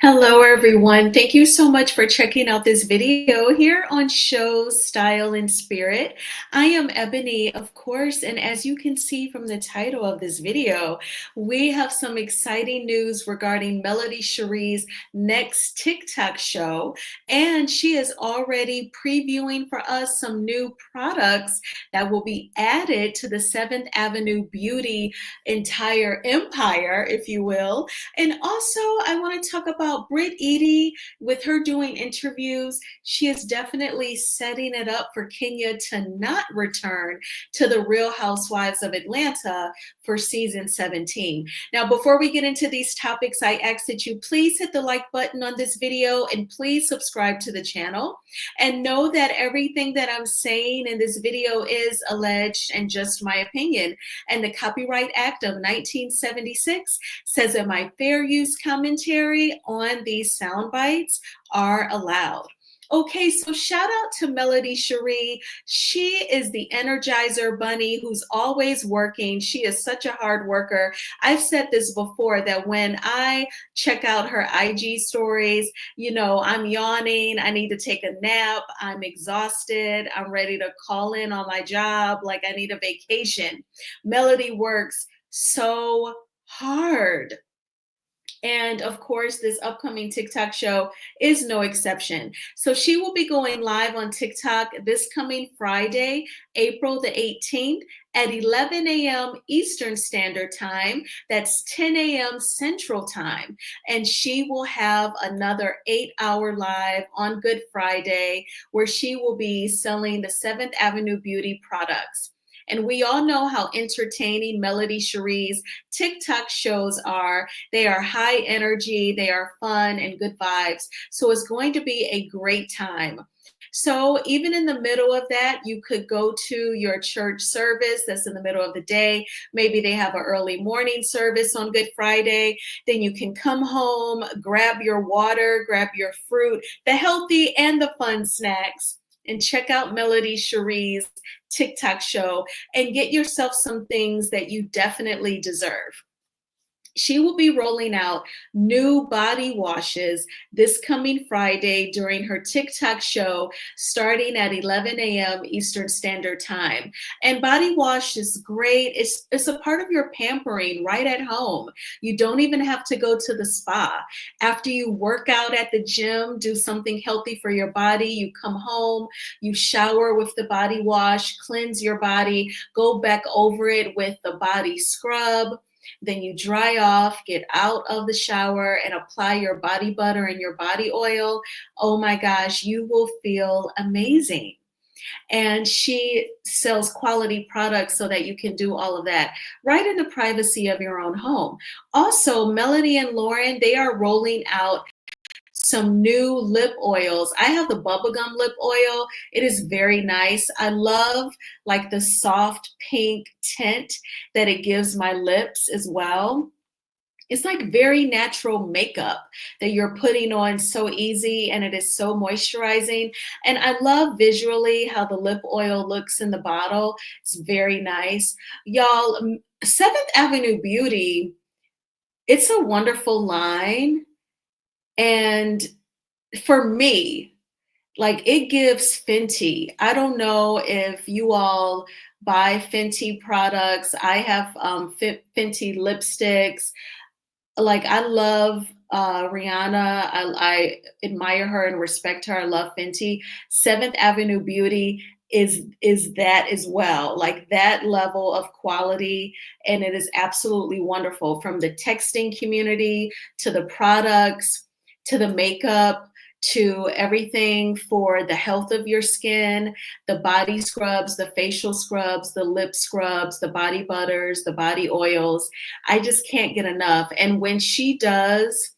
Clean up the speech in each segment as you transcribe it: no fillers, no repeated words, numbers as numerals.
Hello, everyone. Thank you so much for checking out this video here on Show Style and Spirit. I am Ebony, of course, and as you can see from the title of this video, we have some exciting news regarding Melody Sheree's next TikTok show, and she is already previewing for us some new products that will be added to the Seventh Avenue Beauty entire empire, if you will. And also, I want to talk about Brit Eady with her doing interviews. She is definitely setting it up for Kenya to not return to the Real Housewives of Atlanta for season 17. Now, before we get into these topics, I ask that you please hit the like button on this video and please subscribe to the channel. And know that everything that I'm saying in this video is alleged and just my opinion. And the Copyright Act of 1976 says that my fair use commentary on these sound bites are allowed. Okay, so shout out to Melody Sheree. She is the Energizer Bunny who's always working. She is such a hard worker. I've said this before that when I check out her IG stories, I'm yawning, I need to take a nap, I'm exhausted, I'm ready to call in on my job, like I need a vacation. Melody works so hard. And of course, this upcoming TikTok show is no exception. So she will be going live on TikTok this coming Friday, April the 18th at 11 a.m. Eastern Standard Time. That's 10 a.m. Central Time. And she will have another 8-hour live on Good Friday where she will be selling the Seventh Avenue Beauty products. And we all know how entertaining Melody Sheree's TikTok shows are. They are high energy, they are fun and good vibes. So it's going to be a great time. So even in the middle of that, you could go to your church service that's in the middle of the day. Maybe they have an early morning service on Good Friday. Then you can come home, grab your water, grab your fruit, the healthy and the fun snacks, and check out Melody Sheree's TikTok show and get yourself some things that you definitely deserve. She will be rolling out new body washes this coming Friday during her TikTok show starting at 11 a.m. Eastern Standard Time. And body wash is great. It's a part of your pampering right at home. You don't even have to go to the spa. After you work out at the gym, do something healthy for your body, you come home, you shower with the body wash, cleanse your body, go back over it with the body scrub. Then you dry off, get out of the shower, and apply your body butter and your body oil. Oh my gosh, you will feel amazing. And she sells quality products so that you can do all of that right in the privacy of your own home. Also, Melody and Lauren, they are rolling out some new lip oils. I have the bubblegum lip oil. It is very nice. I love like the soft pink tint that it gives my lips as well. It's like very natural makeup that you're putting on so easy, and it is so moisturizing. And I love visually how the lip oil looks in the bottle. It's very nice. Y'all, Seventh Avenue Beauty, it's a wonderful line. And for me, like it gives Fenty. I don't know if you all buy Fenty products. I have Fenty lipsticks. Like I love Rihanna. I admire her and respect her. I love Fenty. Seventh Avenue Beauty is that as well, like that level of quality, and it is absolutely wonderful, from the texting community to the products to the makeup to everything for the health of your skin, the body scrubs, the facial scrubs, the lip scrubs, the body butters, the body oils. I just can't get enough. And when she does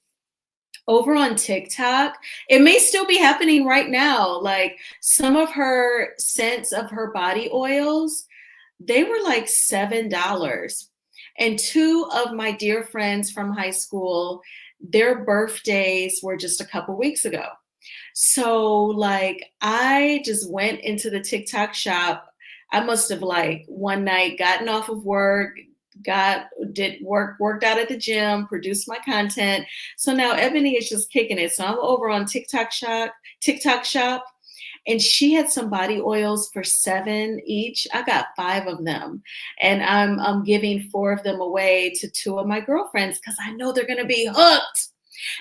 over on TikTok, it may still be happening right now. Like some of her scents of her body oils, they were like $7. And two of my dear friends from high school, their birthdays were just a couple weeks ago. So like I just went into the TikTok shop. I must have like one night gotten off of work, did worked out at the gym, produced my content. So now Ebony is just kicking it. So I'm over on TikTok shop, and she had some body oils for 7 each. I got 5 of them, and I'm giving 4 of them away to 2 of my girlfriends because I know they're gonna be hooked.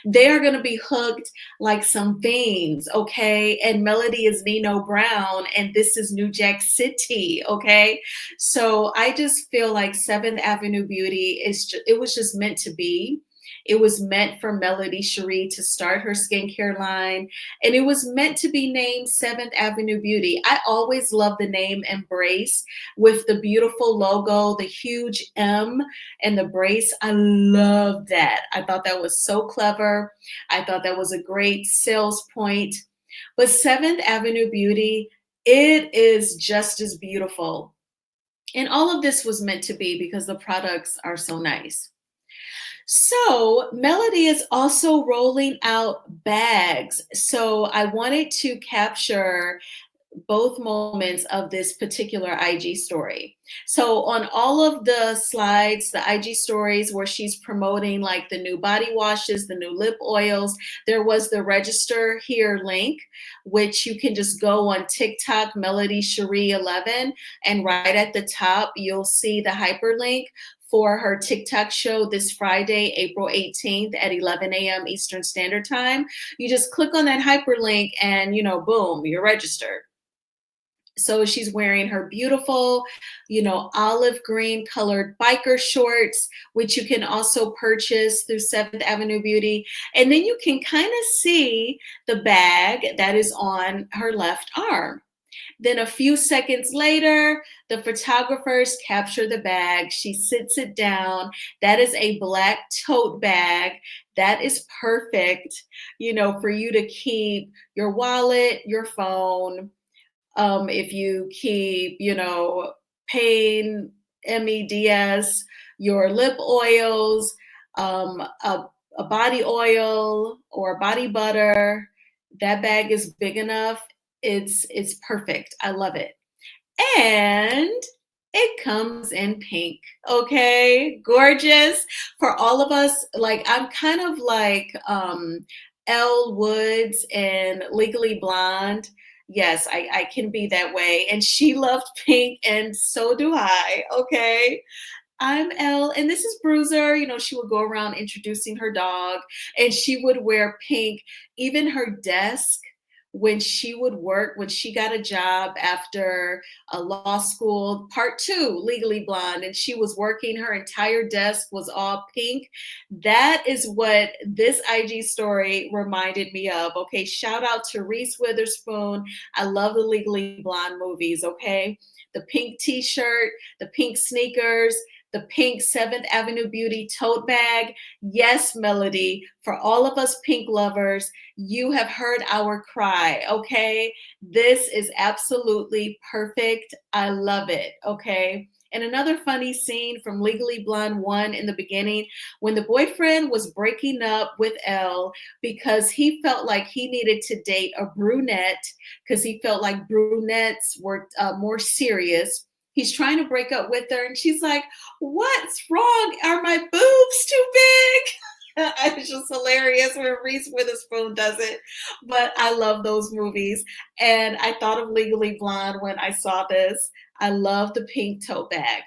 They are going to be hooked like some fiends, okay? And Melody is Nino Brown, and this is New Jack City, okay? So I just feel like Seventh Avenue Beauty it was just meant to be. It was meant for Melody Sheree to start her skincare line, and it was meant to be named Seventh Avenue Beauty. I always love the name Embrace with the beautiful logo, the huge M and the brace. I love that. I thought that was so clever. I thought that was a great sales point. But Seventh Avenue Beauty, it is just as beautiful. And all of this was meant to be because the products are so nice. So, Melody is also rolling out bags. So, I wanted to capture both moments of this particular IG story. So on all of the slides, the IG stories where she's promoting like the new body washes, the new lip oils, there was the register here link, which you can just go on TikTok, Melody Cherie 11, and right at the top, you'll see the hyperlink for her TikTok show this Friday, April 18th at 11 a.m. Eastern Standard Time. You just click on that hyperlink and, boom, you're registered. So she's wearing her beautiful, olive green colored biker shorts, which you can also purchase through Seventh Avenue Beauty. And then you can kind of see the bag that is on her left arm. Then a few seconds later, the photographers capture the bag. She sits it down. That is a black tote bag. That is perfect, for you to keep your wallet, your phone, if you keep, pain, MEDS, your lip oils, a body oil or body butter, that bag is big enough. It's perfect. I love it. And it comes in pink. Okay, gorgeous. For all of us, like I'm kind of like Elle Woods and Legally Blonde. Yes, I can be that way. And she loved pink, and so do I. Okay. I'm Elle, and this is Bruiser. She would go around introducing her dog, and she would wear pink. Even her desk, when she would work, when she got a job after a law school, part 2, Legally Blonde, and she was working, her entire desk was all pink. That is what this IG story reminded me of. Okay, shout out to Reese Witherspoon. I love the Legally Blonde movies, okay? The pink t-shirt, the pink sneakers, the pink Seventh Avenue Beauty tote bag. Yes, Melody, for all of us pink lovers, you have heard our cry, okay? This is absolutely perfect. I love it, okay? And another funny scene from Legally Blonde 1 in the beginning, when the boyfriend was breaking up with Elle because he felt like he needed to date a brunette because he felt like brunettes were more serious. He's trying to break up with her, and she's like, "What's wrong? Are my boobs too big?" It's just hilarious when Reese Witherspoon does it. But I love those movies. And I thought of Legally Blonde when I saw this. I love the pink tote bag.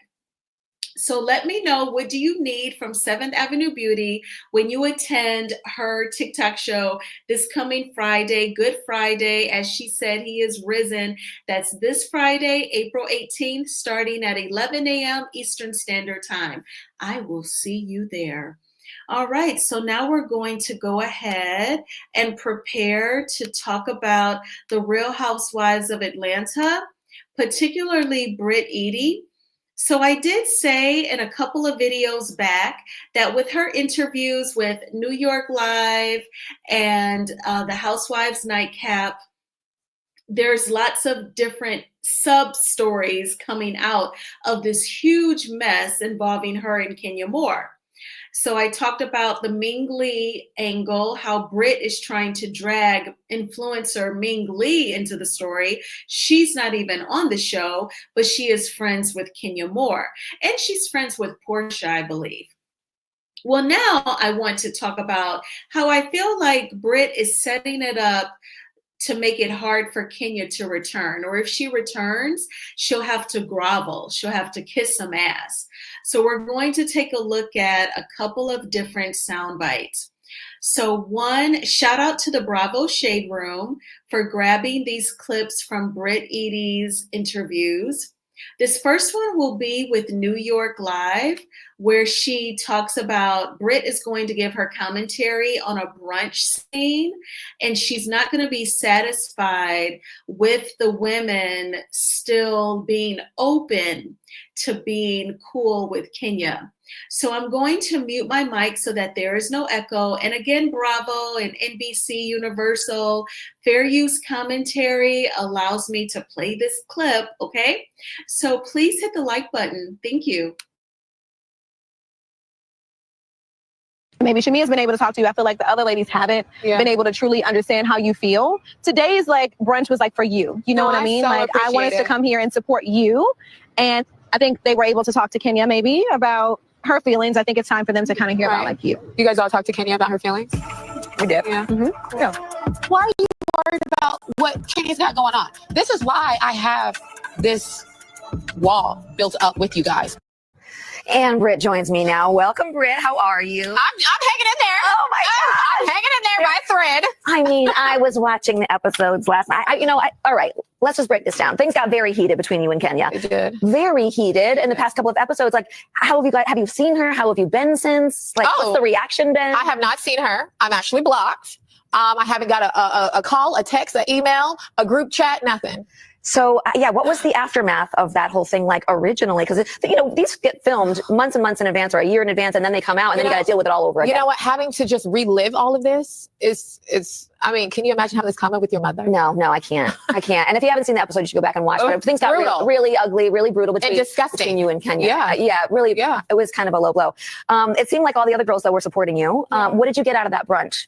So let me know, what do you need from Seventh Avenue Beauty when you attend her TikTok show this coming Friday, Good Friday, as she said, he is risen. That's this Friday, April 18th, starting at 11 a.m. Eastern Standard Time. I will see you there. All right, so now we're going to go ahead and prepare to talk about the Real Housewives of Atlanta, particularly Brit Eady. So I did say in a couple of videos back that with her interviews with New York Live and the Housewives Nightcap, there's lots of different sub stories coming out of this huge mess involving her and Kenya Moore. So I talked about the Ming Lee angle, how Brit is trying to drag influencer Ming Lee into the story. She's not even on the show, but she is friends with Kenya Moore. And she's friends with Portia, I believe. Well, now I want to talk about how I feel like Brit is setting it up to make it hard for Kenya to return. Or if she returns, she'll have to grovel, she'll have to kiss some ass. So we're going to take a look at a couple of different sound bites. So one, shout out to the Bravo Shade Room for grabbing these clips from Brit Eady's interviews. This first one will be with New York Live, where she talks about Brit is going to give her commentary on a brunch scene, and she's not going to be satisfied with the women still being open to being cool with Kenya. So I'm going to mute my mic so that there is no echo. And again, Bravo and NBC Universal fair use commentary allows me to play this clip, okay? So please hit the like button. Thank you. Maybe Shamia's been able to talk to you. I feel like the other ladies haven't been able to truly understand how you feel. Today's like brunch was like for you. You know what I mean? Like I want us to come here and support you. And I think they were able to talk to Kenya maybe about her feelings. I think it's time for them to kind of hear about like you. You guys all talked to Kenya about her feelings? We did. Yeah. Yeah. Why are you worried about what Kenya's got going on? This is why I have this wall built up with you guys. And Brit joins me now. Welcome, Brit. How are you? I'm hanging in there. Oh my God. I'm hanging in there by a thread. I mean, I was watching the episodes last night. All right, let's just break this down. Things got very heated between you and Kenya. It did. Very heated in the past couple of episodes. Like, have you seen her? How have you been since? Like, what's the reaction been? I have not seen her. I'm actually blocked. I haven't got a call, a text, an email, a group chat, nothing. So, what was the aftermath of that whole thing like originally? Because, these get filmed months and months in advance or a year in advance, and then they come out, and then you got to deal with it all over again. You know what? Having to just relive all of this is I mean, can you imagine having this comment with your mother? No, I can't. And if you haven't seen the episode, you should go back and watch. But things got really ugly, really brutal and disgusting between you and Kenya. Yeah. Really. Yeah. It was kind of a low blow. It seemed like all the other girls that were supporting you. What did you get out of that brunch?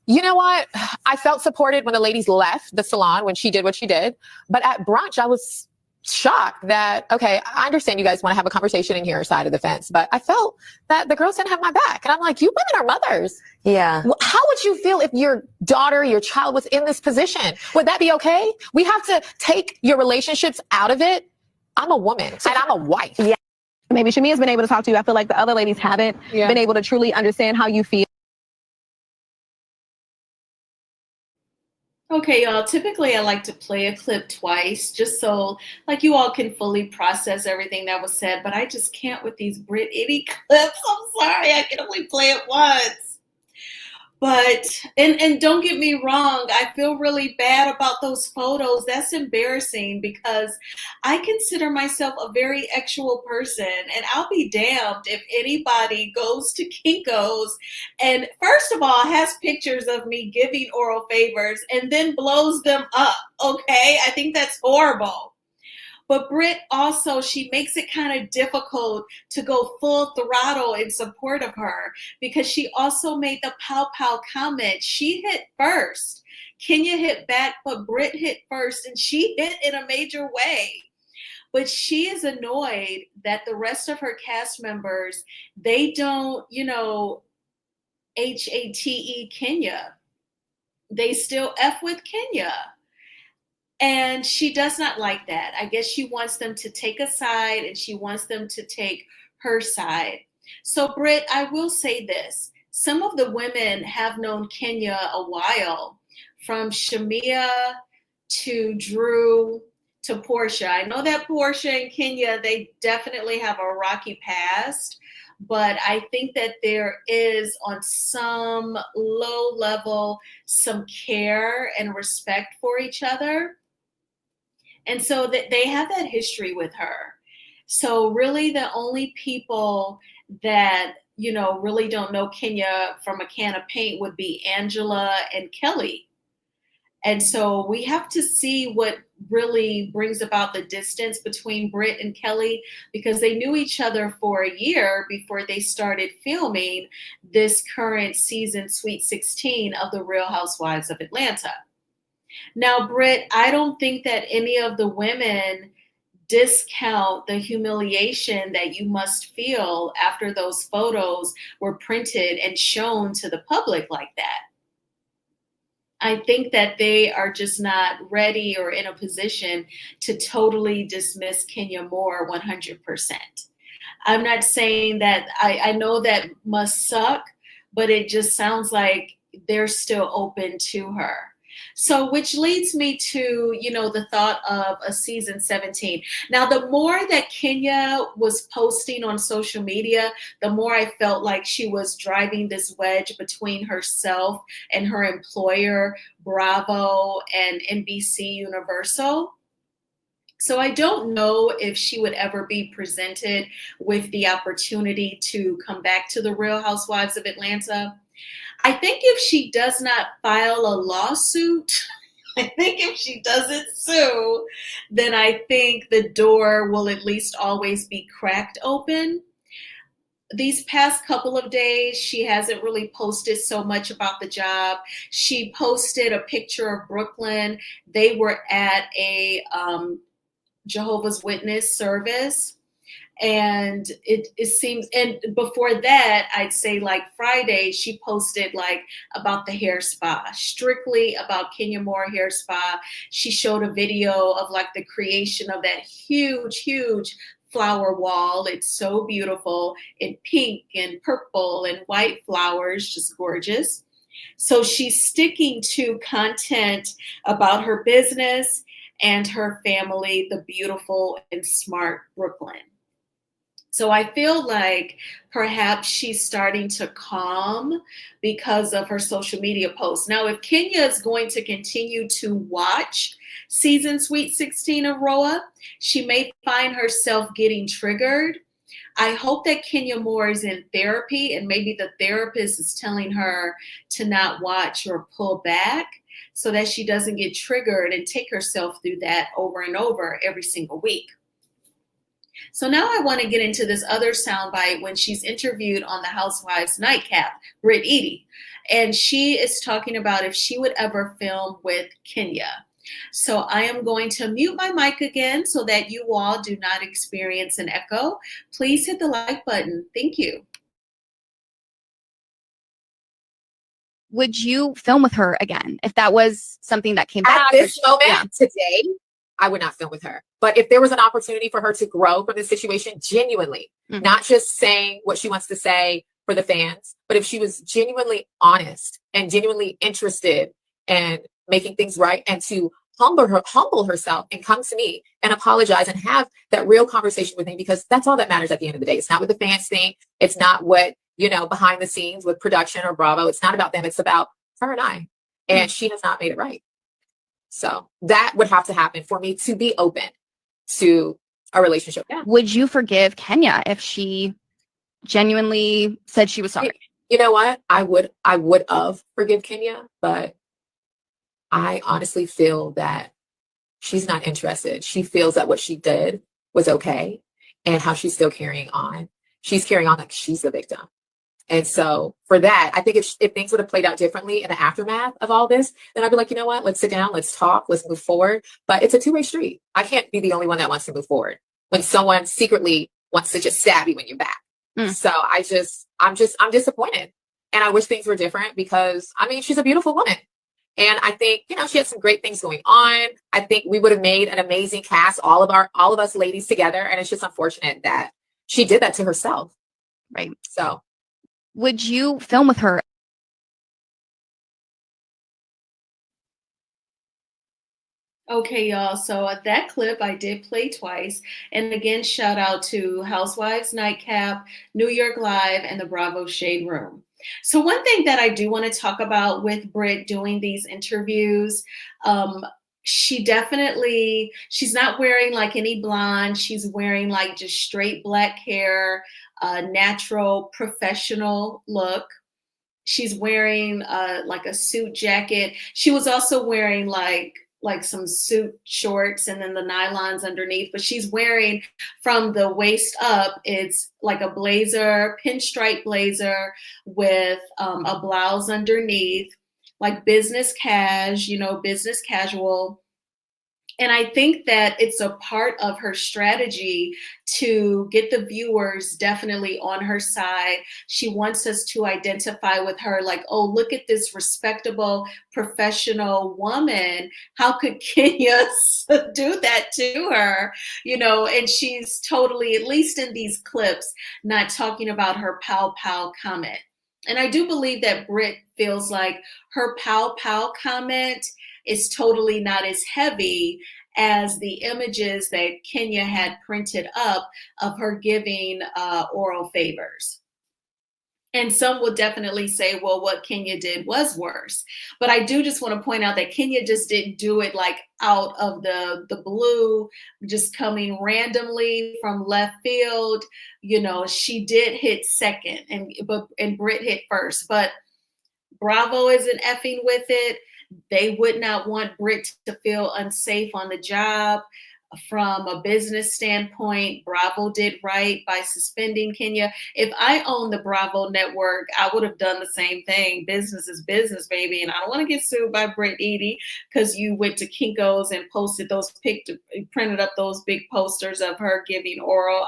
You know what? I felt supported when the ladies left the salon, when she did what she did. But at brunch, I was shocked that, okay, I understand you guys want to have a conversation and hear her side of the fence, but I felt that the girls didn't have my back. And I'm like, you women are mothers. Yeah. How would you feel if your daughter, your child was in this position? Would that be okay? We have to take your relationships out of it. I'm a woman and I'm a wife. Yeah. Maybe Shamia's been able to talk to you. I feel like the other ladies haven't been able to truly understand how you feel. Okay, y'all, typically I like to play a clip twice just so like you all can fully process everything that was said, but I just can't with these Brit Eady clips. I'm sorry, I can only play it once. But, and don't get me wrong, I feel really bad about those photos. That's embarrassing because I consider myself a very actual person, and I'll be damned if anybody goes to Kinko's and first of all has pictures of me giving oral favors and then blows them up, okay? I think that's horrible. But Brit also, she makes it kind of difficult to go full throttle in support of her because she also made the pow pow comment. She hit first. Kenya hit back, but Brit hit first, and she hit in a major way. But she is annoyed that the rest of her cast members, they don't, HATE Kenya. They still F with Kenya. And she does not like that. I guess she wants them to take a side and she wants them to take her side. So Brit, I will say this. Some of the women have known Kenya a while, from Shamia to Drew to Portia. I know that Portia and Kenya, they definitely have a rocky past, but I think that there is on some low level, some care and respect for each other. And so that they have that history with her. So really the only people that, really don't know Kenya from a can of paint would be Angela and Kelly. And so we have to see what really brings about the distance between Brit and Kelly, because they knew each other for a year before they started filming this current season, Sweet 16 of The Real Housewives of Atlanta. Now, Brit, I don't think that any of the women discount the humiliation that you must feel after those photos were printed and shown to the public like that. I think that they are just not ready or in a position to totally dismiss Kenya Moore 100%. I'm not saying that I know that must suck, but it just sounds like they're still open to her. So, which leads me to, the thought of a season 17. Now, the more that Kenya was posting on social media, the more I felt like she was driving this wedge between herself and her employer, Bravo and NBC Universal. So I don't know if she would ever be presented with the opportunity to come back to The Real Housewives of Atlanta. I think if she does not file a lawsuit, I think if she doesn't sue, then I think the door will at least always be cracked open. These past couple of days, she hasn't really posted so much about the job. She posted a picture of Brooklyn. They were at a Jehovah's Witness service. And it seems, and before that, I'd say like Friday, she posted like about the hair spa, strictly about Kenya Moore hair spa. She showed a video of like the creation of that huge flower wall. It's so beautiful in pink and purple and white flowers, just gorgeous. So she's sticking to content about her business and her family, the beautiful and smart Brooklyn. So I feel like perhaps she's starting to calm because of her social media posts. Now, if Kenya is going to continue to watch season Sweet 16 of Roa, she may find herself getting triggered. I hope that Kenya Moore is in therapy and maybe the therapist is telling her to not watch or pull back so that she doesn't get triggered and take herself through that over and over every single week. So now I want to get into this other soundbite when she's interviewed on the Housewives Nightcap, Brit Eady. And she is talking about if she would ever film with Kenya. So I am going to mute my mic again so that you all do not experience an echo. Please hit the like button. Thank you. Would you film with her again if that was something that came back? At this moment, today, I would not film with her. But if there was an opportunity for her to grow from this situation genuinely, not just saying what she wants to say for the fans, but if she was genuinely honest and genuinely interested in making things right and to humble herself and come to me and apologize and have that real conversation with me, because that's all that matters at the end of the day. It's not what the fans think. It's not what, behind the scenes with production or Bravo. It's not about them. It's about her and I. And she has not made it right. So that would have to happen for me to be open to a relationship. Yeah. Would you forgive Kenya if she genuinely said she was sorry? You know what? I would have forgive Kenya, but I honestly feel that she's not interested. She feels that what she did was okay and how she's still carrying on. She's carrying on like she's the victim. And so for that, I think if things would have played out differently in the aftermath of all this, then I'd be like, you know what, let's sit down, let's talk, let's move forward. But it's a two-way street. I can't be the only one that wants to move forward when someone secretly wants to just stab you when you're back. So I'm disappointed. And I wish things were different because she's a beautiful woman. And I think, she had some great things going on. I think we would have made an amazing cast, all of us ladies together. And it's just unfortunate that she did that to herself. Right. So would you film with her? Okay, y'all. So that clip I did play twice. And again, shout out to Housewives Nightcap, New York Live, and the Bravo Shade Room. So one thing that I do want to talk about with Brit doing these interviews, she's not wearing like any blonde. She's wearing like just straight black hair, natural professional look. She's wearing like a suit jacket. She was also wearing like like some suit shorts and then the nylons underneath, but she's wearing from the waist up, it's like a blazer, pinstripe blazer with a blouse underneath, like business business casual. And I think that it's a part of her strategy to get the viewers definitely on her side. She wants us to identify with her like, oh, look at this respectable, professional woman. How could Kenya do that to her? And she's totally, at least in these clips, not talking about her pow pow comment. And I do believe that Brit feels like her pow pow comment is totally not as heavy as the images that Kenya had printed up of her giving oral favors. And some will definitely say, well, what Kenya did was worse. But I do just want to point out that Kenya just didn't do it like out of the blue, just coming randomly from left field. She did hit second and Brit hit first. But Bravo isn't effing with it. They would not want Brit to feel unsafe on the job. From a business standpoint, Bravo did right by suspending Kenya. If I owned the Bravo network, I would have done the same thing. Business is business, baby. And I don't want to get sued by Brit Eady because you went to Kinko's and posted printed up those big posters of her giving oral.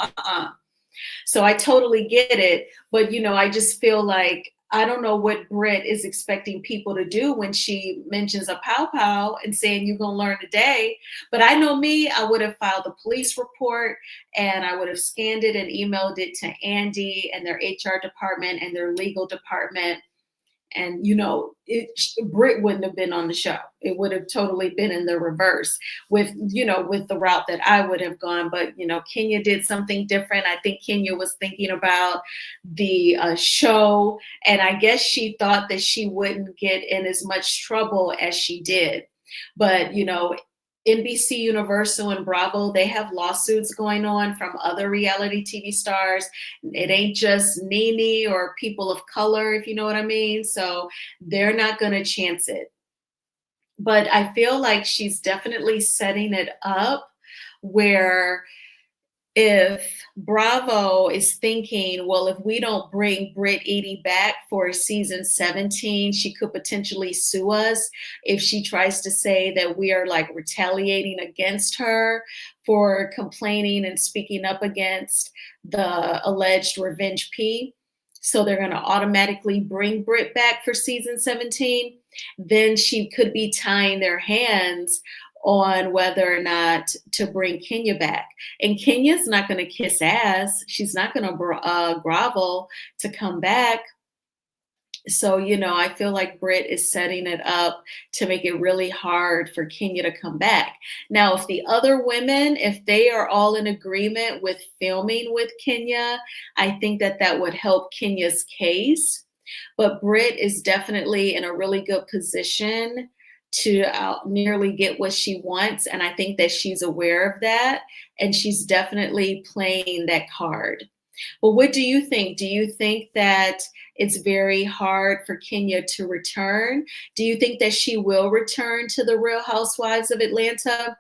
So I totally get it. But, I just feel like I don't know what Brit is expecting people to do when she mentions a pow pow and saying you're going to learn today. But I know me, I would have filed a police report and I would have scanned it and emailed it to Andy and their HR department and their legal department. And, Brit wouldn't have been on the show. It would have totally been in the reverse with the route that I would have gone. But, Kenya did something different. I think Kenya was thinking about the show. And I guess she thought that she wouldn't get in as much trouble as she did. But, NBC Universal and Bravo, they have lawsuits going on from other reality TV stars. It ain't just Nene or people of color, if you know what I mean. So they're not going to chance it. But I feel like she's definitely setting it up where if Bravo is thinking, well, if we don't bring Brit Eady back for season 17, she could potentially sue us if she tries to say that we are like retaliating against her for complaining and speaking up against the alleged revenge P. So they're going to automatically bring Brit back for season 17. Then she could be tying their hands on whether or not to bring Kenya back. And Kenya's not going to kiss ass. She's not going to grovel to come back. So, I feel like Brit is setting it up to make it really hard for Kenya to come back. Now, if the other women, if they are all in agreement with filming with Kenya, I think that would help Kenya's case. But Brit is definitely in a really good position to nearly get what she wants. And I think that she's aware of that. And she's definitely playing that card. But what do you think? Do you think that it's very hard for Kenya to return? Do you think that she will return to the Real Housewives of Atlanta?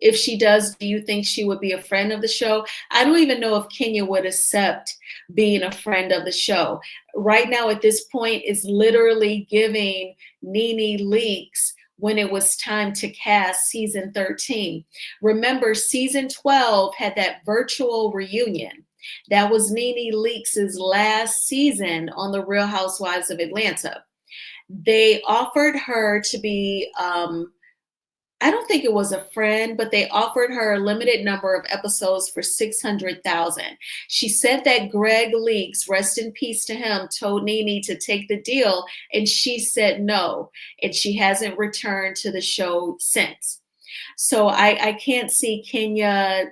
If she does, do you think she would be a friend of the show? I don't even know if Kenya would accept being a friend of the show. Right now, at this point, it's literally giving Nene leaks when it was time to cast season 13. Remember, season 12 had that virtual reunion. That was Nene Leakes' last season on the Real Housewives of Atlanta. They offered her to be, I don't think it was a friend, but they offered her a limited number of episodes for $600,000. She said that Greg Leakes, rest in peace to him, told Nene to take the deal, and she said no, and she hasn't returned to the show since. So I can't see Kenya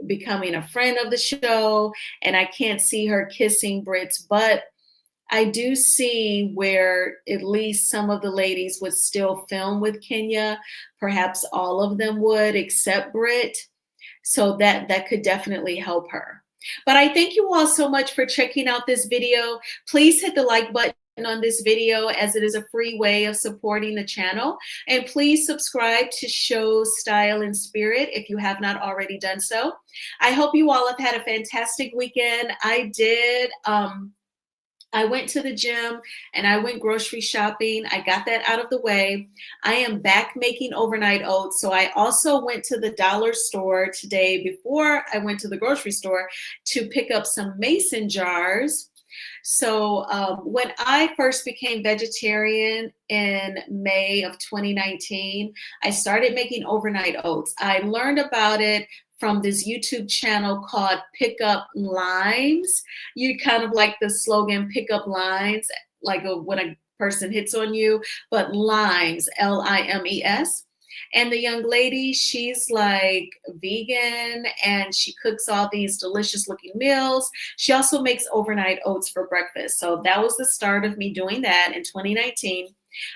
becoming a friend of the show, and I can't see her kissing Brit's butt. I do see where at least some of the ladies would still film with Kenya. Perhaps all of them would, except Brit. So that could definitely help her. But I thank you all so much for checking out this video. Please hit the like button on this video, as it is a free way of supporting the channel. And please subscribe to Shows, Style, and Spirit if you have not already done so. I hope you all have had a fantastic weekend. I did. I went to the gym and I went grocery shopping. I got that out of the way. I am back making overnight oats. So I also went to the dollar store today before I went to the grocery store to pick up some mason jars. So when I first became vegetarian in May of 2019, I started making overnight oats. I learned about it from this YouTube channel called Pick Up Limes. You kind of like the slogan, Pick Up Lines, like when a person hits on you, but limes, Limes. And the young lady, she's like vegan and she cooks all these delicious looking meals. She also makes overnight oats for breakfast. So that was the start of me doing that in 2019.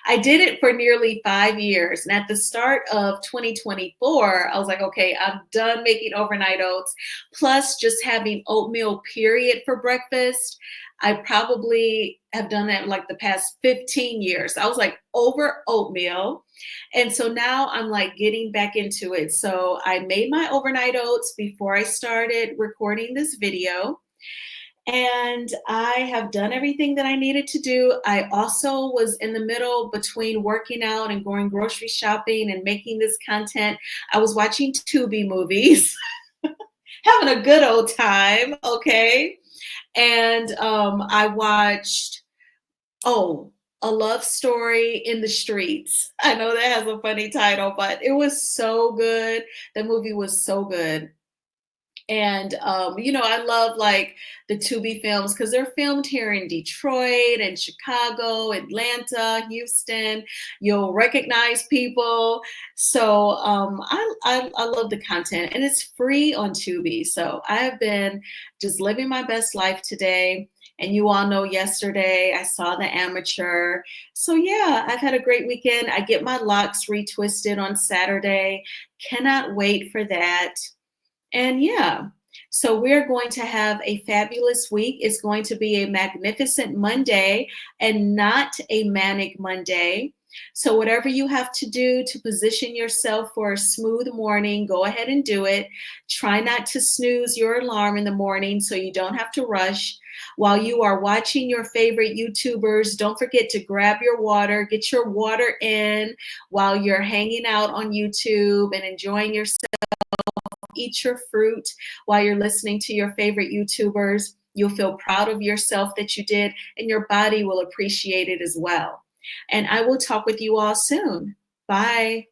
I did it for nearly 5 years. And at the start of 2024, I was like, okay, I'm done making overnight oats. Plus just having oatmeal period for breakfast. I probably have done that like the past 15 years. I was like over oatmeal. And so now I'm like getting back into it. So I made my overnight oats before I started recording this video. And I have done everything that I needed to do. I also was in the middle between working out and going grocery shopping and making this content. I was watching Tubi movies, having a good old time, okay? And I watched, A Love Story in the Streets. I know that has a funny title, but it was so good. The movie was so good. And, I love like the Tubi films because they're filmed here in Detroit and Chicago, Atlanta, Houston. You'll recognize people. So I love the content and it's free on Tubi. So I have been just living my best life today. And you all know yesterday I saw The Amateur. So yeah, I've had a great weekend. I get my locks retwisted on Saturday. Cannot wait for that. And yeah, so we're going to have a fabulous week. It's going to be a magnificent Monday and not a manic Monday. So whatever you have to do to position yourself for a smooth morning, go ahead and do it. Try not to snooze your alarm in the morning so you don't have to rush. While you are watching your favorite YouTubers, don't forget to grab your water, get your water in while you're hanging out on YouTube and enjoying yourself. Eat your fruit while you're listening to your favorite YouTubers. You'll feel proud of yourself that you did, and your body will appreciate it as well. And I will talk with you all soon. Bye.